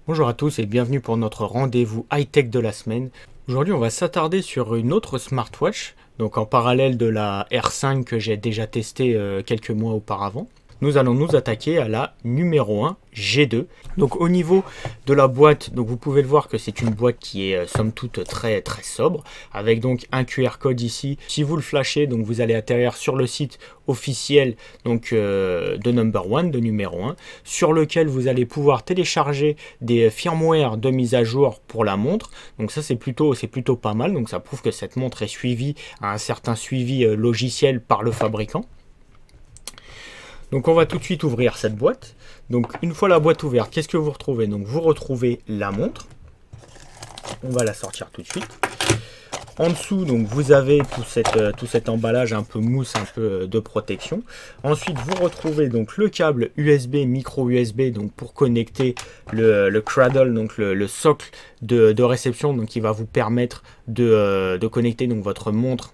Bonjour à tous et bienvenue pour notre rendez-vous high-tech de la semaine. Aujourd'hui, on va s'attarder sur une autre smartwatch, donc en parallèle de la R5 que j'ai déjà testée quelques mois auparavant. Nous allons nous attaquer à la numéro 1 G2. Donc au niveau de la boîte, donc vous pouvez le voir que c'est une boîte qui est somme toute très sobre, avec donc un QR code ici. Si vous le flashez, donc vous allez atterrir sur le site officiel donc de Number One, de numéro 1, sur lequel vous allez pouvoir télécharger des firmware de mise à jour pour la montre. Donc ça c'est plutôt pas mal, donc ça prouve que cette montre est suivie à un certain suivi logiciel par le fabricant. Donc on va tout de suite ouvrir cette boîte. Donc une fois la boîte ouverte, qu'est-ce que vous retrouvez? Donc vous retrouvez la montre. On va la sortir tout de suite. En dessous, donc vous avez tout cet emballage un peu mousse, un peu de protection. Ensuite, vous retrouvez donc le câble USB, micro USB, donc pour connecter le cradle, donc le socle de réception, donc qui va vous permettre de connecter donc votre montre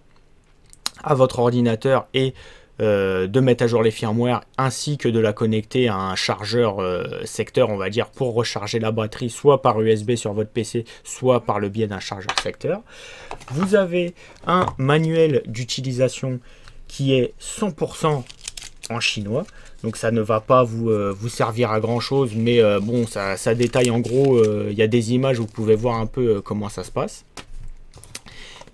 à votre ordinateur et de mettre à jour les firmware, ainsi que de la connecter à un chargeur secteur, on va dire, pour recharger la batterie, soit par USB sur votre PC, soit par le biais d'un chargeur secteur. Vous avez un manuel d'utilisation qui est 100% en chinois, donc ça ne va pas vous servir à grand chose, mais bon, ça détaille en gros, il y a des images où vous pouvez voir un peu comment ça se passe.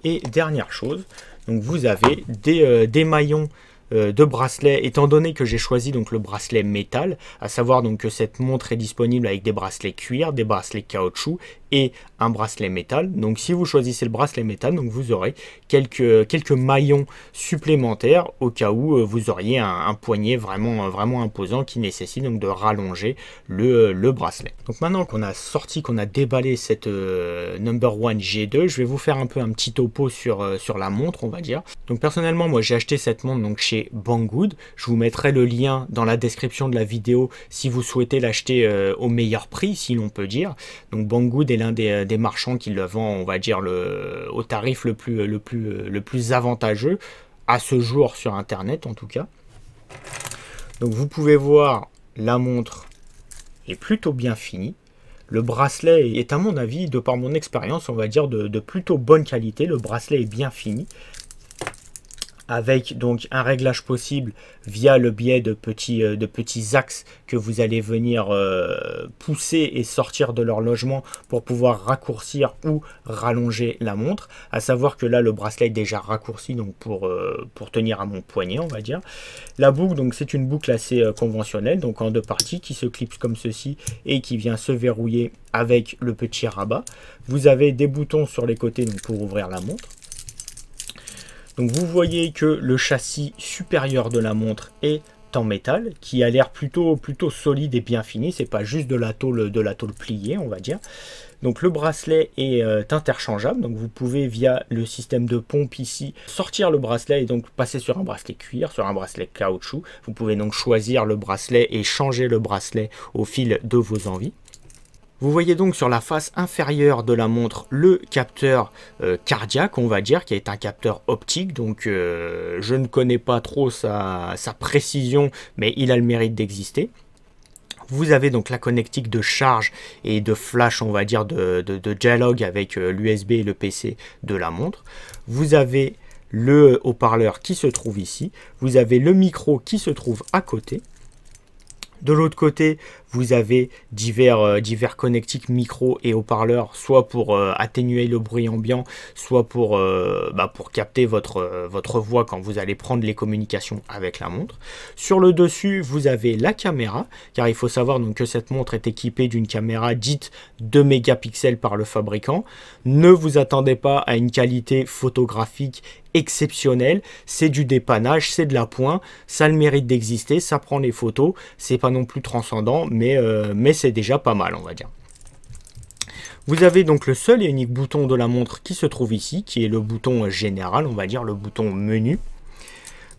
Et dernière chose, donc vous avez des maillons de bracelet, étant donné que j'ai choisi donc le bracelet métal, à savoir donc que cette montre est disponible avec des bracelets cuir, des bracelets caoutchouc et un bracelet métal. Donc si vous choisissez le bracelet métal, donc vous aurez quelques maillons supplémentaires au cas où vous auriez un poignet vraiment imposant qui nécessite donc de rallonger le bracelet. Donc maintenant qu'on a sorti, qu'on a déballé cette Number One G2, je vais vous faire un petit topo sur la montre, on va dire. Donc personnellement, moi j'ai acheté cette montre donc chez Banggood. Je vous mettrai le lien dans la description de la vidéo si vous souhaitez l'acheter au meilleur prix, si l'on peut dire. Donc Banggood est l'un des marchands qui le vend, on va dire, au tarif le plus avantageux à ce jour sur internet en tout cas. Donc vous pouvez voir, la montre est plutôt bien finie. Le bracelet est, à mon avis, de par mon expérience, on va dire de plutôt bonne qualité. Le bracelet est bien fini, avec donc un réglage possible via le biais de petits axes que vous allez venir pousser et sortir de leur logement pour pouvoir raccourcir ou rallonger la montre. À savoir que là, le bracelet est déjà raccourci donc pour tenir à mon poignet, on va dire. La boucle, donc c'est une boucle assez conventionnelle, donc en deux parties, qui se clipse comme ceci et qui vient se verrouiller avec le petit rabat. Vous avez des boutons sur les côtés donc pour ouvrir la montre. Donc vous voyez que le châssis supérieur de la montre est en métal, qui a l'air plutôt solide et bien fini. C'est pas juste de la tôle pliée, on va dire. Donc le bracelet est interchangeable, donc vous pouvez via le système de pompe ici sortir le bracelet et donc passer sur un bracelet cuir, sur un bracelet caoutchouc. Vous pouvez donc choisir le bracelet et changer le bracelet au fil de vos envies. Vous voyez donc sur la face inférieure de la montre le capteur cardiaque, on va dire, qui est un capteur optique. Donc je ne connais pas trop sa précision, mais il a le mérite d'exister. Vous avez donc la connectique de charge et de flash, on va dire, de dialogue avec l'USB et le PC de la montre. Vous avez le haut-parleur qui se trouve ici. Vous avez le micro qui se trouve à côté. De l'autre côté, vous avez divers connectiques micro et haut-parleurs, soit pour atténuer le bruit ambiant, soit pour capter votre voix quand vous allez prendre les communications avec la montre. Sur le dessus, vous avez la caméra, car il faut savoir donc que cette montre est équipée d'une caméra dite 2 mégapixels par le fabricant. Ne vous attendez pas à une qualité photographique exceptionnelle, c'est du dépannage, c'est de la pointe, ça a le mérite d'exister, ça prend les photos, c'est pas non plus transcendant, mais c'est déjà pas mal, on va dire. Vous avez donc le seul et unique bouton de la montre qui se trouve ici, qui est le bouton général, on va dire le bouton menu.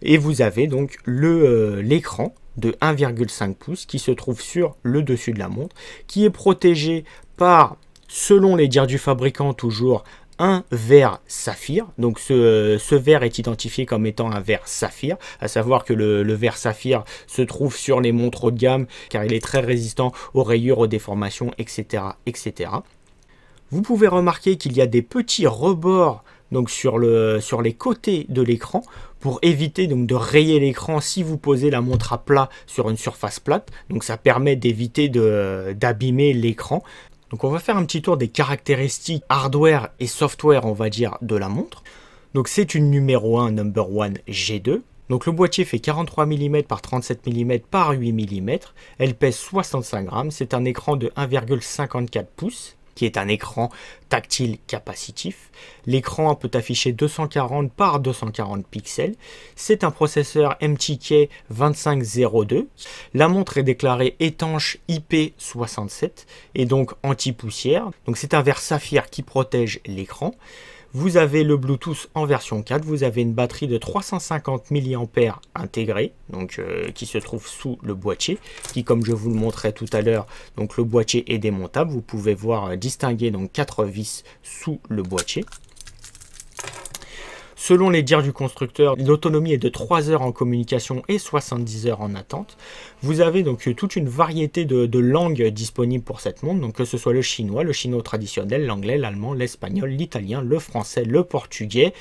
Et vous avez donc l'écran de 1,5 pouces qui se trouve sur le dessus de la montre, qui est protégé par, selon les dires du fabricant, toujours un verre saphir. Donc ce verre est identifié comme étant un verre saphir, à savoir que le verre saphir se trouve sur les montres haut de gamme car il est très résistant aux rayures, aux déformations, etc. etc. Vous pouvez remarquer qu'il y a des petits rebords donc sur les côtés de l'écran pour éviter donc de rayer l'écran si vous posez la montre à plat sur une surface plate. Donc ça permet d'éviter d'abîmer l'écran. Donc on va faire un petit tour des caractéristiques hardware et software, on va dire, de la montre. Donc c'est une numéro 1 Number One G2. Donc le boîtier fait 43 mm par 37 mm par 8 mm. Elle pèse 65 grammes. C'est un écran de 1,54 pouces. Qui est un écran tactile capacitif. L'écran peut afficher 240 par 240 pixels. C'est un processeur MTK 2502. La montre est déclarée étanche IP67 et donc anti-poussière. Donc c'est un verre saphir qui protège l'écran. Vous avez le Bluetooth en version 4, vous avez une batterie de 350 mAh intégrée, donc qui se trouve sous le boîtier, qui comme je vous le montrais tout à l'heure, donc le boîtier est démontable, vous pouvez voir distinguer donc 4 vis sous le boîtier. Selon les dires du constructeur, l'autonomie est de 3 heures en communication et 70 heures en attente. Vous avez donc toute une variété de langues disponibles pour cette montre, donc que ce soit le chinois traditionnel, l'anglais, l'allemand, l'espagnol, l'italien, le français, le portugais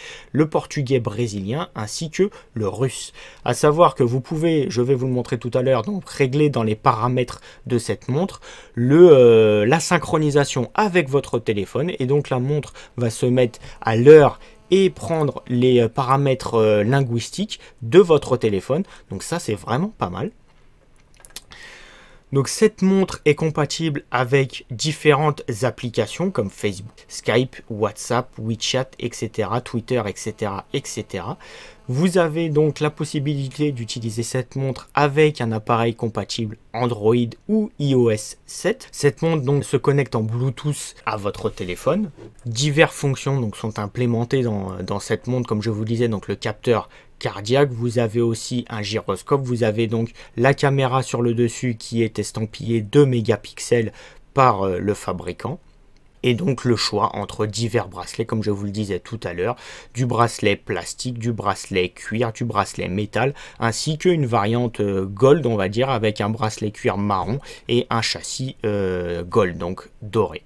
brésilien, ainsi que le russe. À savoir que vous pouvez, je vais vous le montrer tout à l'heure, donc régler dans les paramètres de cette montre la synchronisation avec votre téléphone, et donc la montre va se mettre à l'heure et prendre les paramètres linguistiques de votre téléphone. Donc ça, c'est vraiment pas mal. Donc cette montre est compatible avec différentes applications comme Facebook, Skype, WhatsApp, WeChat, etc., Twitter, etc., etc. Vous avez donc la possibilité d'utiliser cette montre avec un appareil compatible Android ou iOS 7. Cette montre donc se connecte en Bluetooth à votre téléphone. Diverses fonctions donc sont implémentées dans cette montre, comme je vous disais, donc le capteur cardiaque, vous avez aussi un gyroscope, vous avez donc la caméra sur le dessus qui est estampillée 2 mégapixels par le fabricant. Et donc le choix entre divers bracelets, comme je vous le disais tout à l'heure, du bracelet plastique, du bracelet cuir, du bracelet métal, ainsi qu'une variante gold, on va dire, avec un bracelet cuir marron et un châssis gold, donc doré.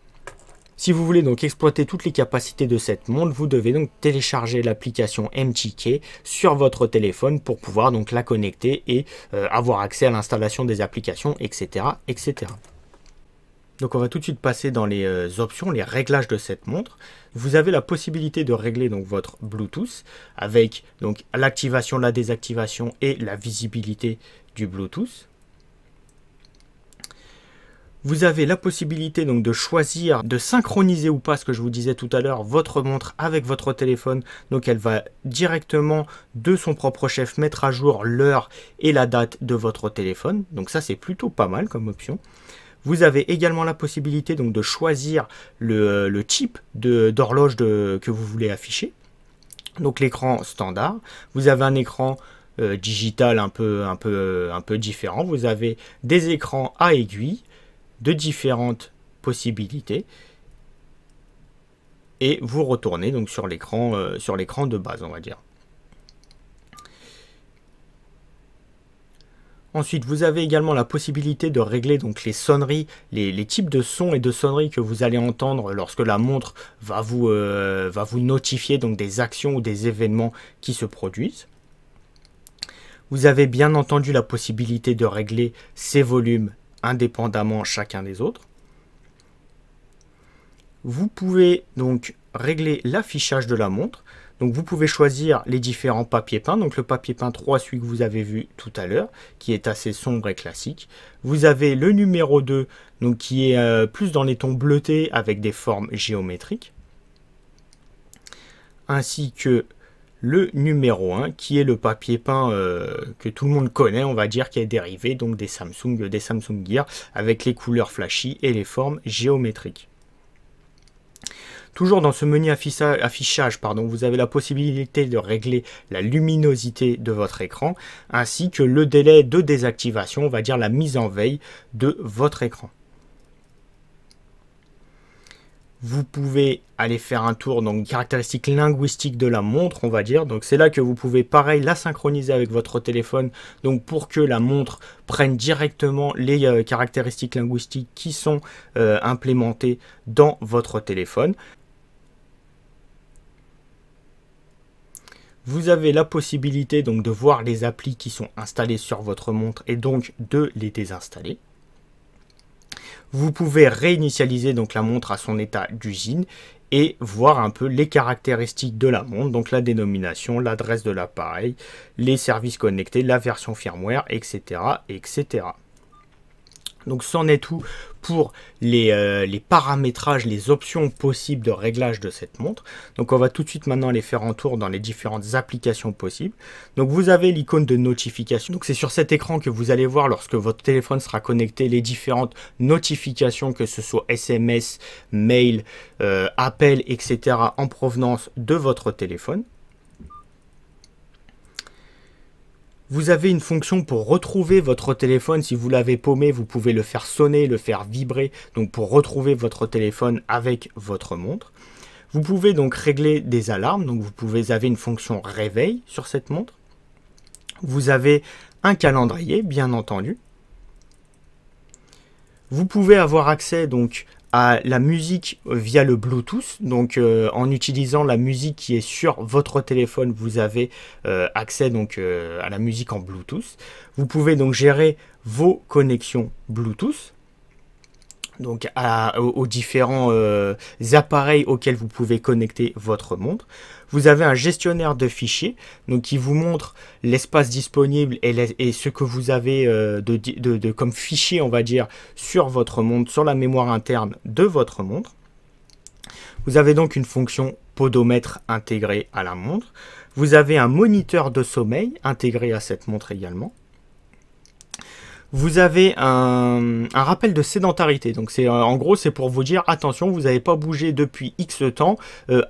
Si vous voulez donc exploiter toutes les capacités de cette montre, vous devez donc télécharger l'application MTK sur votre téléphone pour pouvoir donc la connecter et avoir accès à l'installation des applications, etc., etc. Donc on va tout de suite passer dans les options, les réglages de cette montre. Vous avez la possibilité de régler donc votre Bluetooth avec donc l'activation, la désactivation et la visibilité du Bluetooth. Vous avez la possibilité donc de choisir, de synchroniser ou pas, ce que je vous disais tout à l'heure, votre montre avec votre téléphone. Donc elle va directement de son propre chef mettre à jour l'heure et la date de votre téléphone. Donc ça c'est plutôt pas mal comme option. Vous avez également la possibilité donc de choisir le type d'horloge que vous voulez afficher. Donc l'écran standard. Vous avez un écran digital un peu différent. Vous avez des écrans à aiguille de différentes possibilités et vous retournez donc sur l'écran de base, on va dire. Ensuite, vous avez également la possibilité de régler donc les sonneries, les types de sons et de sonneries que vous allez entendre lorsque la montre va vous notifier donc des actions ou des événements qui se produisent. Vous avez bien entendu la possibilité de régler ces volumes indépendamment chacun des autres. Vous pouvez donc régler l'affichage de la montre. Donc vous pouvez choisir les différents papiers peints. Donc le papier peint 3, celui que vous avez vu tout à l'heure, qui est assez sombre et classique. Vous avez le numéro 2, donc qui est plus dans les tons bleutés avec des formes géométriques. Ainsi que le numéro 1, qui est le papier peint que tout le monde connaît, on va dire, qui est dérivé donc des Samsung Gear, avec les couleurs flashy et les formes géométriques. Toujours dans ce menu affichage, vous avez la possibilité de régler la luminosité de votre écran, ainsi que le délai de désactivation, on va dire la mise en veille de votre écran. Vous pouvez aller faire un tour, donc caractéristiques linguistiques de la montre, on va dire. Donc c'est là que vous pouvez pareil la synchroniser avec votre téléphone, donc pour que la montre prenne directement les caractéristiques linguistiques qui sont implémentées dans votre téléphone. Vous avez la possibilité donc de voir les applis qui sont installées sur votre montre et donc de les désinstaller. Vous pouvez réinitialiser donc la montre à son état d'usine et voir un peu les caractéristiques de la montre, donc la dénomination, l'adresse de l'appareil, les services connectés, la version firmware, etc. etc. Donc c'en est tout pour les paramétrages, les options possibles de réglage de cette montre. Donc on va tout de suite maintenant aller faire un tour dans les différentes applications possibles. Donc vous avez l'icône de notification. Donc c'est sur cet écran que vous allez voir lorsque votre téléphone sera connecté les différentes notifications, que ce soit SMS, mail, appel, etc. en provenance de votre téléphone. Vous avez une fonction pour retrouver votre téléphone. Si vous l'avez paumé, vous pouvez le faire sonner, le faire vibrer, donc pour retrouver votre téléphone avec votre montre. Vous pouvez donc régler des alarmes, donc vous avez une fonction réveil sur cette montre. Vous avez un calendrier, bien entendu. Vous pouvez avoir accès donc à la musique via le Bluetooth, donc en utilisant la musique qui est sur votre téléphone, vous avez accès donc à la musique en Bluetooth. Vous pouvez donc gérer vos connexions Bluetooth, donc aux différents appareils auxquels vous pouvez connecter votre montre. Vous avez un gestionnaire de fichiers, donc qui vous montre l'espace disponible et ce que vous avez comme fichier, on va dire, sur votre montre, sur la mémoire interne de votre montre. Vous avez donc une fonction podomètre intégrée à la montre. Vous avez un moniteur de sommeil intégré à cette montre également. Vous avez un rappel de sédentarité. Donc en gros, c'est pour vous dire, attention, vous n'avez pas bougé depuis X temps,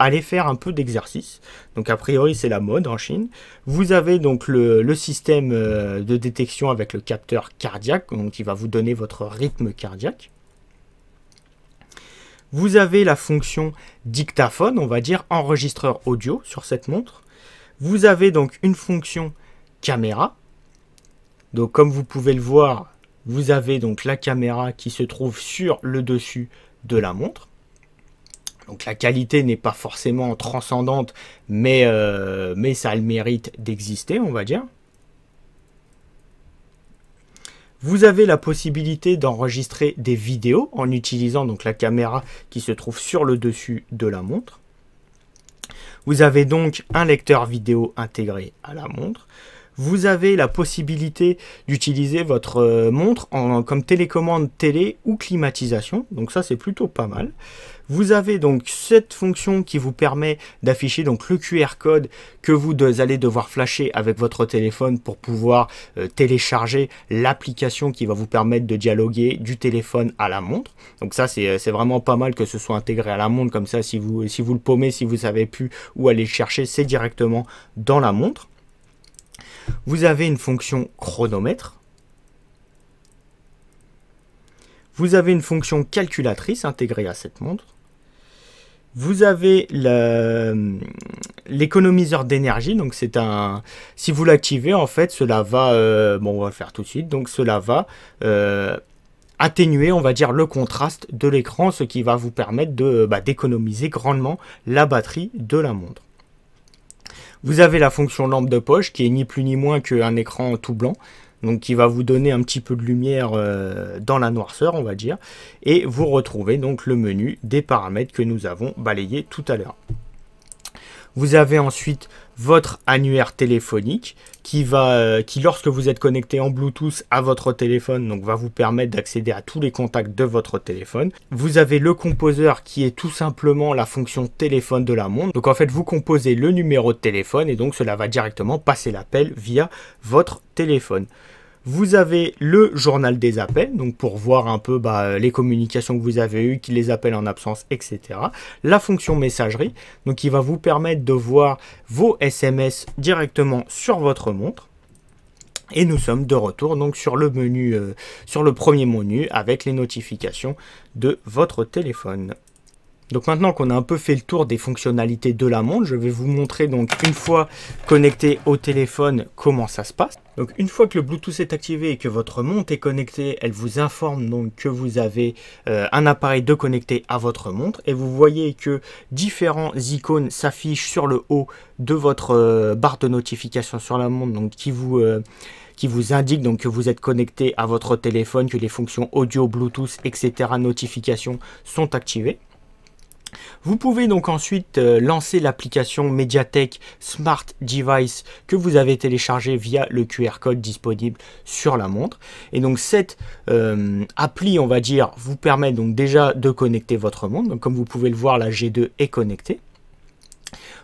allez faire un peu d'exercice. Donc a priori, c'est la mode en Chine. Vous avez donc le système de détection avec le capteur cardiaque, donc qui va vous donner votre rythme cardiaque. Vous avez la fonction dictaphone, on va dire enregistreur audio sur cette montre. Vous avez donc une fonction caméra. Donc comme vous pouvez le voir, vous avez donc la caméra qui se trouve sur le dessus de la montre. Donc la qualité n'est pas forcément transcendante, mais ça a le mérite d'exister, on va dire. Vous avez la possibilité d'enregistrer des vidéos en utilisant donc la caméra qui se trouve sur le dessus de la montre. Vous avez donc un lecteur vidéo intégré à la montre. Vous avez la possibilité d'utiliser votre montre comme télécommande télé ou climatisation. Donc ça, c'est plutôt pas mal. Vous avez donc cette fonction qui vous permet d'afficher donc le QR code que vous allez devoir flasher avec votre téléphone pour pouvoir télécharger l'application qui va vous permettre de dialoguer du téléphone à la montre. Donc ça, c'est vraiment pas mal que ce soit intégré à la montre. Comme ça, si vous le paumez, si vous ne savez plus où aller le chercher, c'est directement dans la montre. Vous avez une fonction chronomètre. Vous avez une fonction calculatrice intégrée à cette montre. Vous avez l'économiseur d'énergie. Donc c'est si vous l'activez, en fait, cela va, bon, on va le faire tout de suite. Donc cela va atténuer, on va dire, le contraste de l'écran, ce qui va vous permettre d'économiser grandement la batterie de la montre. Vous avez la fonction lampe de poche qui est ni plus ni moins qu'un écran tout blanc, donc qui va vous donner un petit peu de lumière dans la noirceur, on va dire. Et vous retrouvez donc le menu des paramètres que nous avons balayé tout à l'heure. Vous avez ensuite votre annuaire téléphonique qui lorsque vous êtes connecté en Bluetooth à votre téléphone, donc va vous permettre d'accéder à tous les contacts de votre téléphone. Vous avez le composeur qui est tout simplement la fonction téléphone de la montre. Donc en fait, vous composez le numéro de téléphone et donc cela va directement passer l'appel via votre téléphone. Vous avez le journal des appels, donc pour voir un peu les communications que vous avez eues, les appels en absence, etc. La fonction messagerie, donc qui va vous permettre de voir vos SMS directement sur votre montre. Et nous sommes de retour donc sur le menu, sur le premier menu avec les notifications de votre téléphone. Donc maintenant qu'on a un peu fait le tour des fonctionnalités de la montre, je vais vous montrer donc une fois connecté au téléphone comment ça se passe. Donc une fois que le Bluetooth est activé et que votre montre est connectée, elle vous informe donc que vous avez un appareil de connecté à votre montre et vous voyez que différents icônes s'affichent sur le haut de votre barre de notification sur la montre, donc qui vous indique donc que vous êtes connecté à votre téléphone, que les fonctions audio, Bluetooth, etc. notifications sont activées. Vous pouvez donc ensuite lancer l'application Mediatek Smart Device que vous avez téléchargée via le QR code disponible sur la montre. Et donc cette appli, on va dire, vous permet donc déjà de connecter votre montre. Donc comme vous pouvez le voir, la G2 est connectée.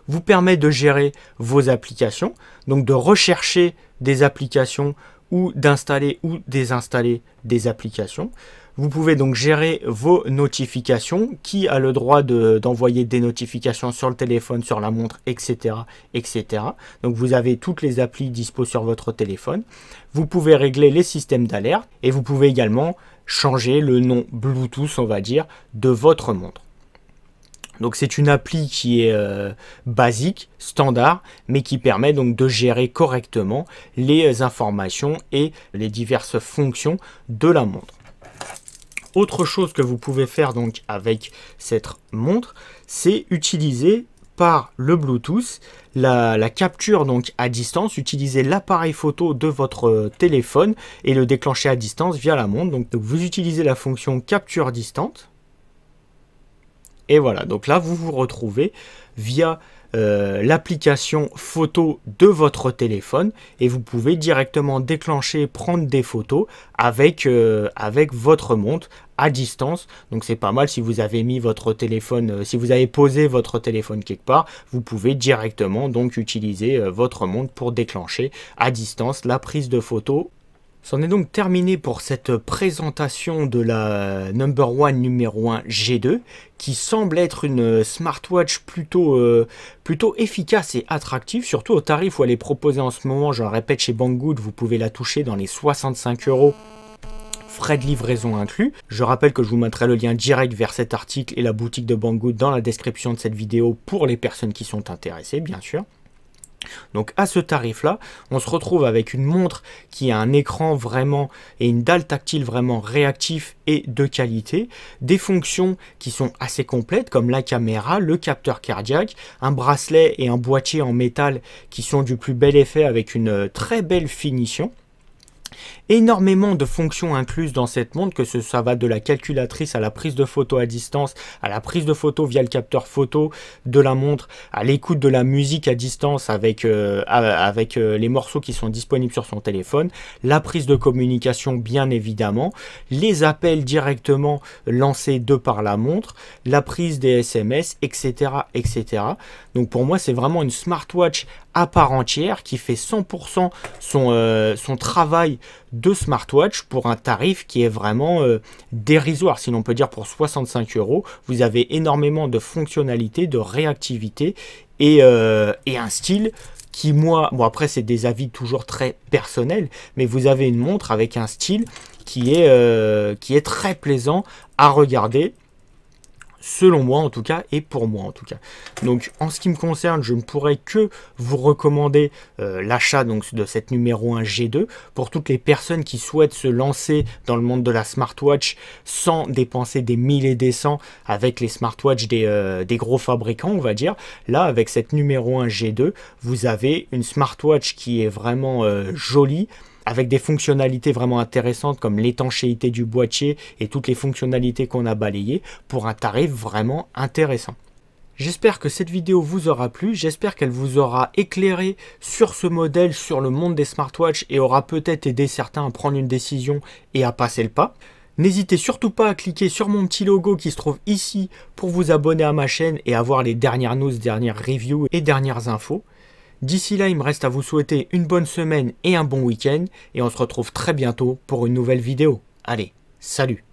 Vous permet de gérer vos applications, donc de rechercher des applications ou d'installer ou désinstaller des applications. Vous pouvez donc gérer vos notifications, qui a le droit d'envoyer des notifications sur le téléphone, sur la montre, etc., etc. Donc vous avez toutes les applis dispo sur votre téléphone. Vous pouvez régler les systèmes d'alerte et vous pouvez également changer le nom Bluetooth, on va dire, de votre montre. Donc c'est une appli qui est basique, standard, mais qui permet donc de gérer correctement les informations et les diverses fonctions de la montre. Autre chose que vous pouvez faire donc avec cette montre, c'est utiliser par le Bluetooth la capture donc à distance, utiliser l'appareil photo de votre téléphone et le déclencher à distance via la montre. Donc vous utilisez la fonction capture distante. Et voilà, donc là vous vous retrouvez via l'application photo de votre téléphone et vous pouvez directement déclencher, prendre des photos avec votre montre à distance. Donc c'est pas mal si vous avez mis votre téléphone, si vous avez posé votre téléphone quelque part, vous pouvez directement donc utiliser votre montre pour déclencher à distance la prise de photos. C'en est donc terminé pour cette présentation de la No. 1 numéro 1 G2 qui semble être une smartwatch plutôt efficace et attractive, surtout au tarif où elle est proposée en ce moment. Je le répète, chez Banggood, vous pouvez la toucher dans les 65 €, frais de livraison inclus. Je rappelle que je vous mettrai le lien direct vers cet article et la boutique de Banggood dans la description de cette vidéo pour les personnes qui sont intéressées, bien sûr. Donc à ce tarif là, on se retrouve avec une montre qui a un écran vraiment et une dalle tactile vraiment réactif et de qualité, des fonctions qui sont assez complètes comme la caméra, le capteur cardiaque, un bracelet et un boîtier en métal qui sont du plus bel effet avec une très belle finition. Énormément de fonctions incluses dans cette montre, que ça va de la calculatrice à la prise de photo à distance, à la prise de photo via le capteur photo de la montre, à l'écoute de la musique à distance avec les morceaux qui sont disponibles sur son téléphone, la prise de communication bien évidemment, les appels directement lancés de par la montre, la prise des SMS, etc. etc. Donc pour moi c'est vraiment une smartwatch à part entière qui fait 100% son travail de smartwatch pour un tarif qui est vraiment dérisoire, si l'on peut dire. Pour 65 €, vous avez énormément de fonctionnalités, de réactivité et un style qui, moi, bon après c'est des avis toujours très personnels, mais vous avez une montre avec un style qui est très plaisant à regarder, selon moi en tout cas, et pour moi en tout cas. Donc en ce qui me concerne, je ne pourrais que vous recommander l'achat donc de cette numéro 1 G2 pour toutes les personnes qui souhaitent se lancer dans le monde de la smartwatch sans dépenser des 1000 et des cents avec les smartwatches des gros fabricants, on va dire. Là, avec cette numéro 1 G2, vous avez une smartwatch qui est vraiment jolie, avec des fonctionnalités vraiment intéressantes comme l'étanchéité du boîtier et toutes les fonctionnalités qu'on a balayées pour un tarif vraiment intéressant. J'espère que cette vidéo vous aura plu, j'espère qu'elle vous aura éclairé sur ce modèle, sur le monde des smartwatches et aura peut-être aidé certains à prendre une décision et à passer le pas. N'hésitez surtout pas à cliquer sur mon petit logo qui se trouve ici pour vous abonner à ma chaîne et avoir les dernières news, dernières reviews et dernières infos. D'ici là, il me reste à vous souhaiter une bonne semaine et un bon week-end et on se retrouve très bientôt pour une nouvelle vidéo. Allez, salut!